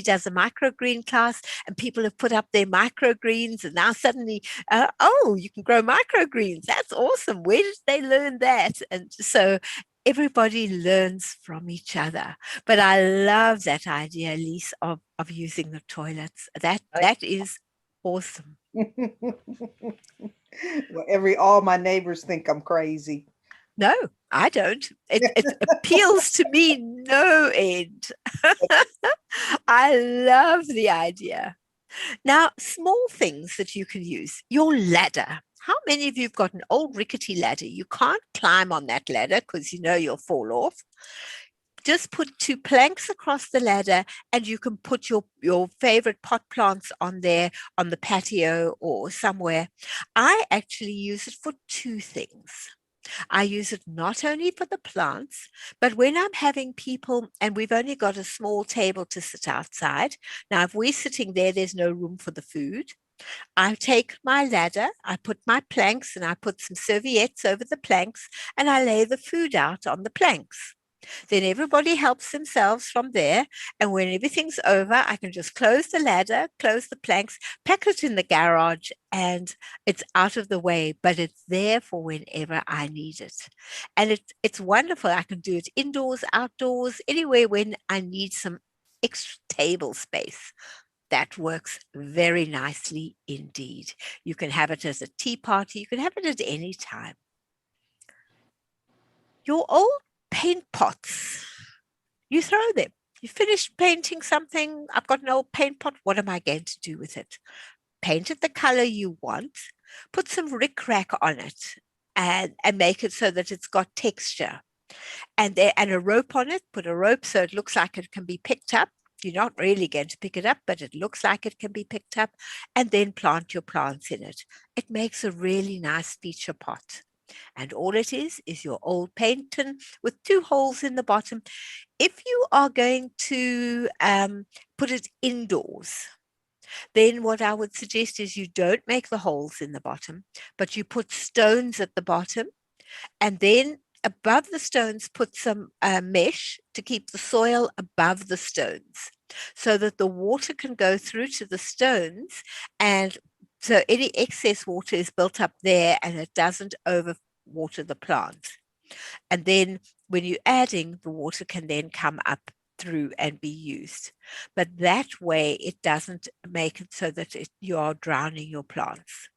does a microgreen class, and people have put up their microgreens, and now suddenly, oh, you can grow microgreens. That's awesome. Where did they learn that? And so everybody learns from each other. But I love that idea, Lise, of using the toilets. That is awesome. Well, all my neighbors think I'm crazy. No, I don't. It appeals to me no end. I love the idea. Now, small things that you can use. Your ladder. How many of you have got an old rickety ladder? You can't climb on that ladder because you know you'll fall off. Just put 2 planks across the ladder and you can put your favorite pot plants on there on the patio or somewhere. I actually use it for 2 things. I use it not only for the plants, but when I'm having people and we've only got a small table to sit outside. Now, if we're sitting there, there's no room for the food. I take my ladder, I put my planks and I put some serviettes over the planks and I lay the food out on the planks. Then everybody helps themselves from there. And when everything's over, I can just close the ladder, close the planks, pack it in the garage, and it's out of the way, but it's there for whenever I need it. And it's wonderful. I can do it indoors, outdoors, anywhere when I need some extra table space. That works very nicely indeed. You can have it as a tea party. You can have it at any time. Your old paint pots, you throw them. You finish painting something. I've got an old paint pot. What am I going to do with it? Paint it the color you want. Put some rickrack on it and make it so that it's got texture. And a rope on it. Put a rope so it looks like it can be picked up. You're not really going to pick it up, but it looks like it can be picked up. And then plant your plants in it. It makes a really nice feature pot. And all it is your old paint tin with 2 holes in the bottom. If you are going to put it indoors, then what I would suggest is you don't make the holes in the bottom, but you put stones at the bottom, and then above the stones put some mesh to keep the soil above the stones so that the water can go through to the stones, and so any excess water is built up there and it doesn't overwater the plant. And then when you're adding, the water can then come up through and be used. But that way it doesn't make it so that you are drowning your plants.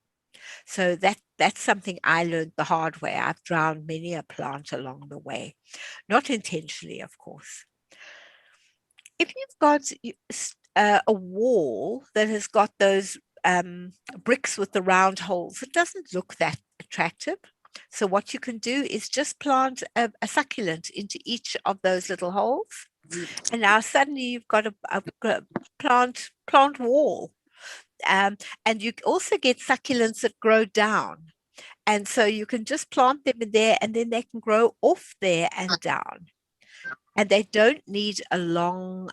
So that's something I learned the hard way. I've drowned many a plant along the way, not intentionally, of course. If you've got a wall that has got those bricks with the round holes, it doesn't look that attractive. So what you can do is just plant a succulent into each of those little holes. And now suddenly you've got a plant wall. And you also get succulents that grow down. And so you can just plant them in there and then they can grow off there and down. And they don't need a long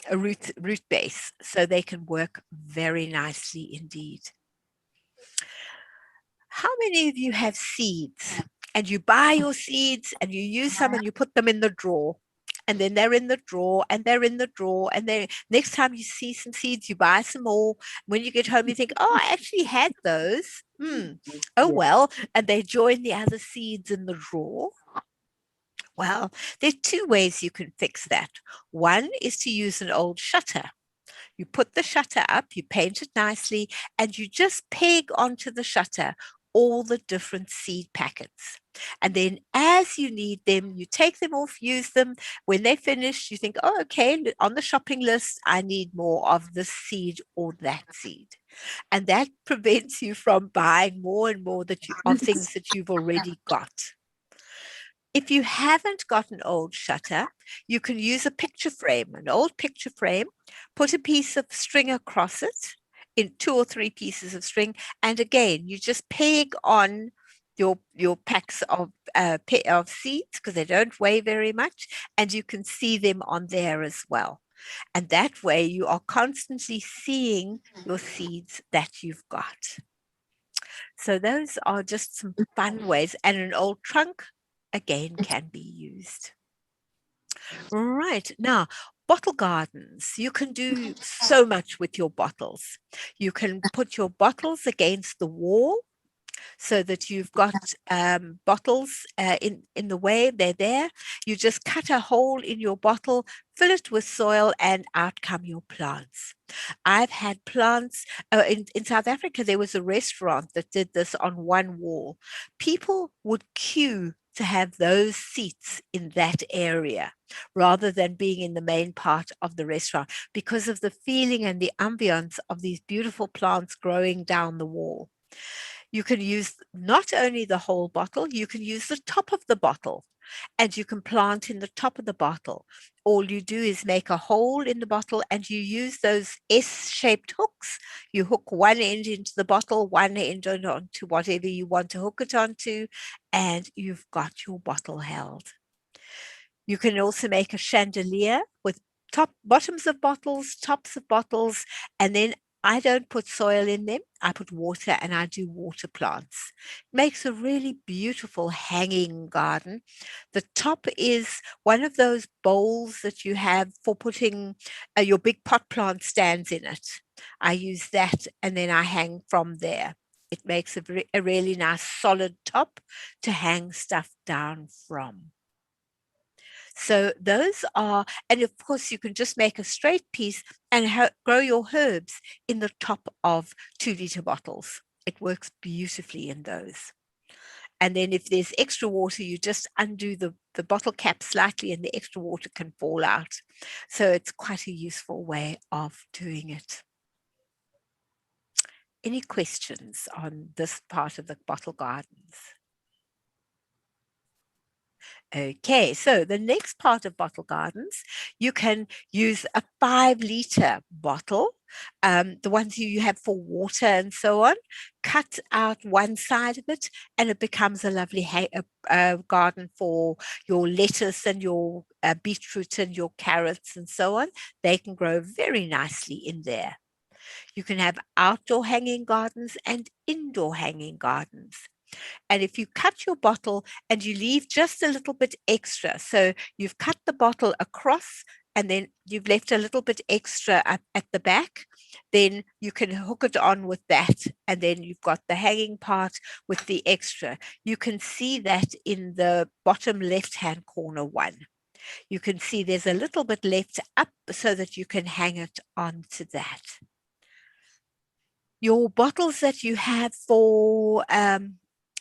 a root base, so they can work very nicely indeed. How many of you have seeds and you buy your seeds and you use some and you put them in the drawer? And then they're in the drawer and they're in the drawer. And then next time you see some seeds, you buy some more. When you get home, you think, oh, I actually had those. Oh, well. And they join the other seeds in the drawer. Well, there are two ways you can fix that. One is to use an old shutter. You put the shutter up, you paint it nicely, and you just peg onto the shutter all the different seed packets. And then as you need them, you take them off, use them. When they finish, you think, oh, okay, on the shopping list, I need more of this seed or that seed. And that prevents you from buying more and more of things that you've already got. If you haven't got an old shutter, you can use a picture frame, an old picture frame, put a piece of string across it in 2 or 3 pieces of string. And again, you just peg on your packs of seeds because they don't weigh very much, and you can see them on there as well. And that way you are constantly seeing your seeds that you've got. So those are just some fun ways. And an old trunk, again, can be used. Right. Now, bottle gardens. You can do so much with your bottles. You can put your bottles against the wall so that you've got bottles in the way they're there. You just cut a hole in your bottle, fill it with soil, and out come your plants. I've had plants in South Africa. There was a restaurant that did this on one wall. People would queue to have those seats in that area rather than being in the main part of the restaurant because of the feeling and the ambience of these beautiful plants growing down the wall. You can use not only the whole bottle, you can use the top of the bottle and you can plant in the top of the bottle. All you do is make a hole in the bottle and you use those S-shaped hooks. You hook one end into the bottle, one end onto whatever you want to hook it onto, and you've got your bottle held. You can also make a chandelier with bottoms of bottles, tops of bottles, and then I don't put soil in them. I put water and I do water plants. It makes a really beautiful hanging garden. The top is one of those bowls that you have for putting your big pot plant stands in it. I use that and then I hang from there. It makes a really nice solid top to hang stuff down from. So those are, and of course you can just make a straight piece and grow your herbs in the top of 2-liter bottles. It works beautifully in those. And then if there's extra water, you just undo the bottle cap slightly and the extra water can fall out. So it's quite a useful way of doing it. Any questions on this part of the bottle gardens? Okay, so the next part of bottle gardens, you can use a 5-liter bottle, the ones you have for water and so on, cut out one side of it and it becomes a lovely garden for your lettuce and your beetroot and your carrots and so on. They can grow very nicely in there. You can have outdoor hanging gardens and indoor hanging gardens. And if you cut your bottle and you leave just a little bit extra, so you've cut the bottle across and then you've left a little bit extra up at the back, then you can hook it on with that. And then you've got the hanging part with the extra. You can see that in the bottom left-hand corner one. You can see there's a little bit left up so that you can hang it onto that. Your bottles that you have for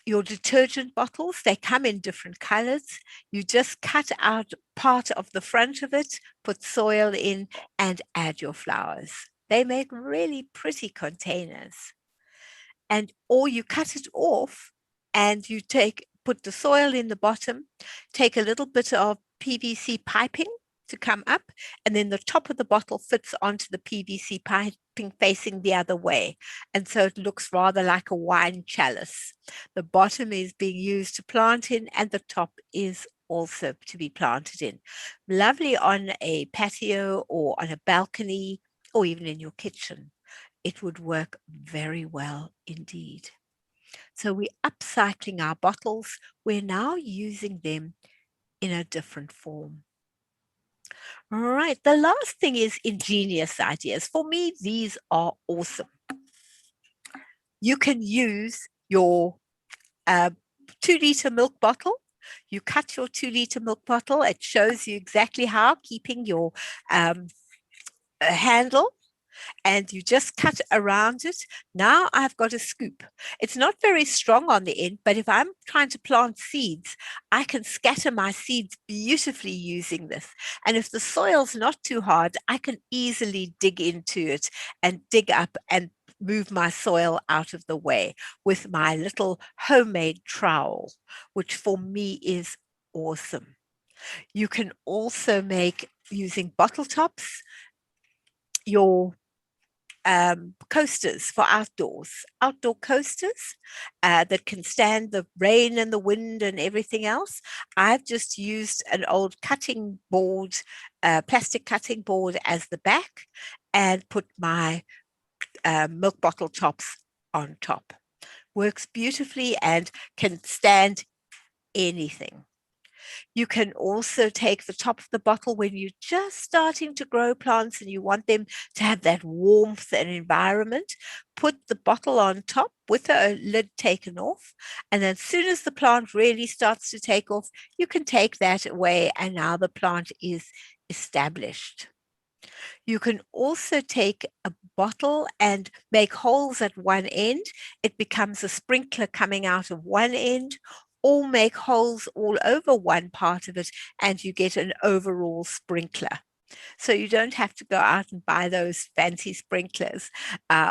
your detergent bottles, they come in different colors. You just cut out part of the front of it, put soil in and add your flowers. They make really pretty containers. Or you cut it off and you put the soil in the bottom, take a little bit of PVC piping to come up, and then the top of the bottle fits onto the PVC piping facing the other way. And so it looks rather like a wine chalice. The bottom is being used to plant in, and the top is also to be planted in. Lovely on a patio or on a balcony or even in your kitchen. It would work very well indeed. So we're upcycling our bottles. We're now using them in a different form. All right, the last thing is ingenious ideas. For me, these are awesome. You can use your 2-liter milk bottle. You cut your 2-liter milk bottle. It shows you exactly how, keeping your handle, and you just cut around it. Now I've got a scoop. It's not very strong on the end, but if I'm trying to plant seeds, I can scatter my seeds beautifully using this. And if the soil's not too hard, I can easily dig into it and dig up and move my soil out of the way with my little homemade trowel, which for me is awesome. You can also make, using bottle tops, your coasters for outdoor coasters that can stand the rain and the wind and everything else. I've just used an old cutting board, plastic cutting board as the back, and put my milk bottle tops on top. Works beautifully and can stand anything. You can also take the top of the bottle when you're just starting to grow plants and you want them to have that warmth and environment. Put the bottle on top with the lid taken off. And then as soon as the plant really starts to take off, you can take that away, and now the plant is established. You can also take a bottle and make holes at one end. It becomes a sprinkler coming out of one end, or make holes all over one part of it, and you get an overall sprinkler. So you don't have to go out and buy those fancy sprinklers,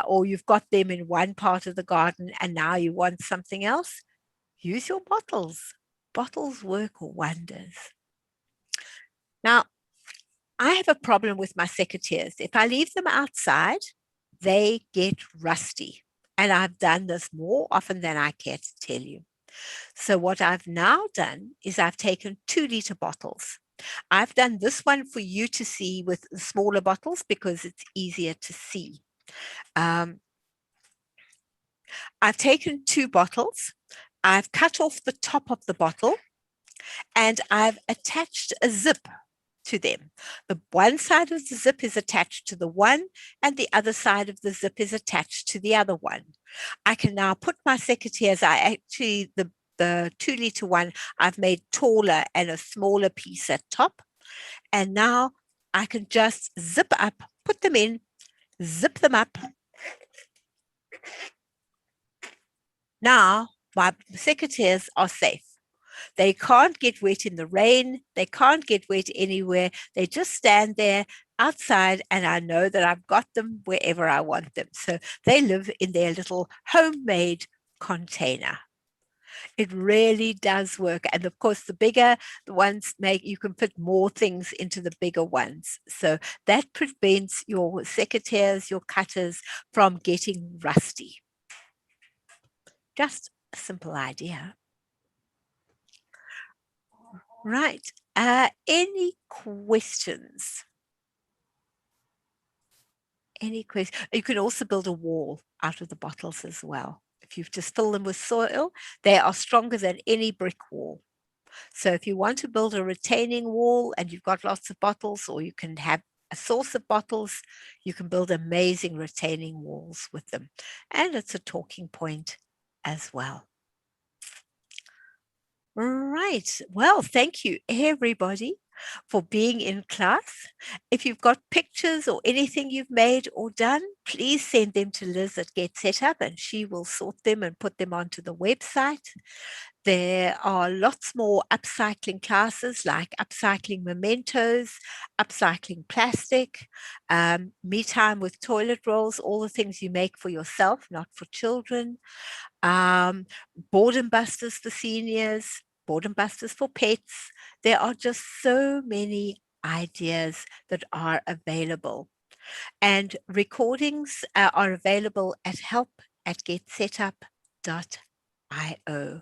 or you've got them in one part of the garden and now you want something else. Use your bottles. Bottles work wonders. Now, I have a problem with my secateurs. If I leave them outside, they get rusty. And I've done this more often than I care to tell you. So what I've now done is I've taken 2-liter bottles. I've done this one for you to see with the smaller bottles because it's easier to see. I've taken 2 bottles. I've cut off the top of the bottle and I've attached a zip to them. The one side of the zip is attached to the one and the other side of the zip is attached to the other one. I can now put my secateurs, the 2-liter one I've made taller and a smaller piece at top. And now I can just zip up, put them in, zip them up. Now my secateurs are safe. They can't get wet in the rain. They can't get wet anywhere. They just stand there outside, and I know that I've got them wherever I want them. So they live in their little homemade container. It really does work. And of course, the bigger the ones you can put more things into the bigger ones. So that prevents your secateurs, your cutters from getting rusty. Just a simple idea. Right. Any questions? Any questions? You can also build a wall out of the bottles as well. If you just fill them with soil, they are stronger than any brick wall. So if you want to build a retaining wall and you've got lots of bottles, or you can have a source of bottles, you can build amazing retaining walls with them. And it's a talking point as well. Right. Well, thank you, everybody, for being in class. If you've got pictures or anything you've made or done, please send them to Liz at Get Set Up, and she will sort them and put them onto the website. There are lots more upcycling classes, like upcycling mementos, upcycling plastic, me time with toilet rolls, all the things you make for yourself, not for children, boredom busters for seniors, boredom busters for pets. There are just so many ideas that are available. And recordings are available at help@getsetup.io.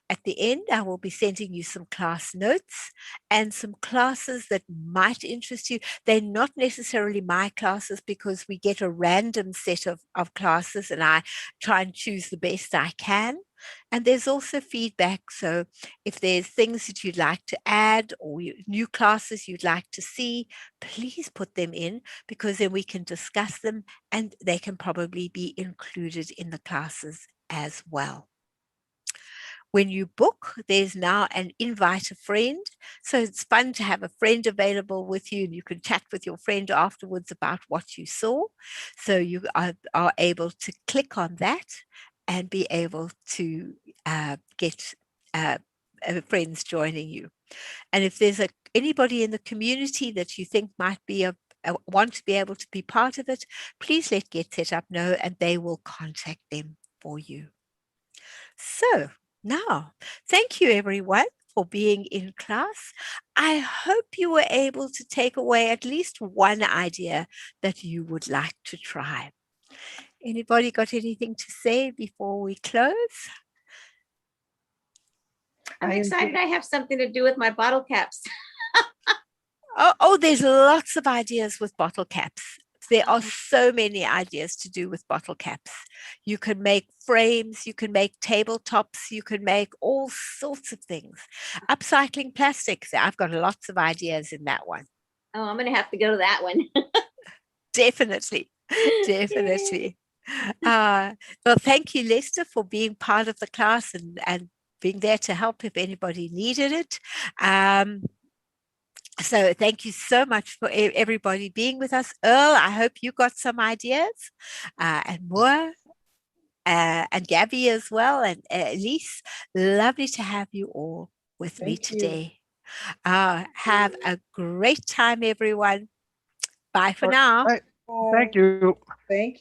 At the end, I will be sending you some class notes and some classes that might interest you. They're not necessarily my classes because we get a random set of classes and I try and choose the best I can. And there's also feedback. So if there's things that you'd like to add or new classes you'd like to see, please put them in because then we can discuss them and they can probably be included in the classes as well. When you book, there's now an invite a friend. So it's fun to have a friend available with you and you can chat with your friend afterwards about what you saw. So you are able to click on that and be able to get friends joining you. And if there's anybody in the community that you think might be want to be able to be part of it, please let Get Set Up know and they will contact them for you. So now, thank you everyone for being in class. I hope you were able to take away at least one idea that you would like to try. Anybody got anything to say before we close? I'm excited. I have something to do with my bottle caps. Oh, there's lots of ideas with bottle caps. There are so many ideas to do with bottle caps. You can make frames, you can make tabletops, you can make all sorts of things. Upcycling plastics, I've got lots of ideas in that one. Oh, I'm going to have to go to that one. Definitely, definitely. Well, thank you, Lester, for being part of the class and being there to help if anybody needed it. So thank you so much for everybody being with us. Earl, I hope you got some ideas and more. And Gabby as well. And Elise, lovely to have you all with me Thank you. today. Have a great time, everyone. Bye for now. Thank you. Thank you.